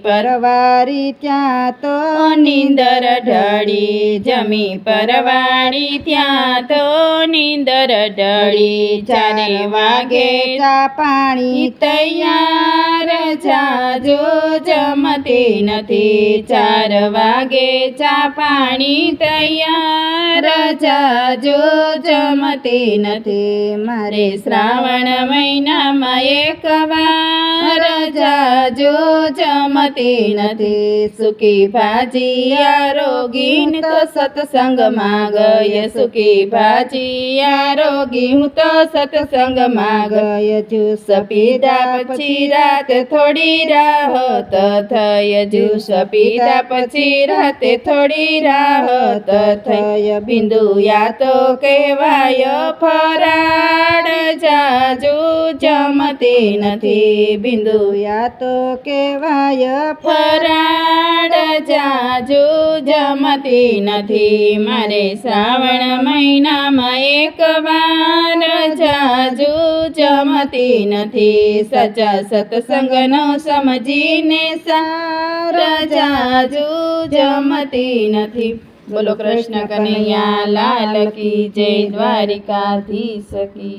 પરવારી ત્યાં તો નીંદર ઢળી જમી પરવારી ત્યાં તો નીંદર ઢળી 4 વાગે ચા પાણી તૈયાર જાજો જમતી નથી 4 વાગે ચા પાણી તૈયાર જાજો જમતી નથી મારે શ્રાવણ મહિનામાં એક વાર જાજો જમતી નથી સૂકી ભાજી આરોગી તો સત્સંગમાં ગય સૂકી ભાજી આરોગી હું તો સત્સંગમાં ગય જ્યુસ પીધા પછી રાતે થોડી રાહત થઈ જ્યુસ પીધા પછી રાતે થોડી રાહત થઈ બિંદુયા તો કહેવાય ફરાળ જાજુ જમતી નથી બિંદુયા તો કહેવાય ફરાળ જાજુ જમતી નથી મારે શ્રાવણ મહિનામાં એક વાર જાજુ જમતી નથી સચા સત્સંગનો સમજીને સાર જાજુ જમતી નથી બોલો કૃષ્ણ કનૈયા લાલ કી જય દ્વારિકાધીશ કી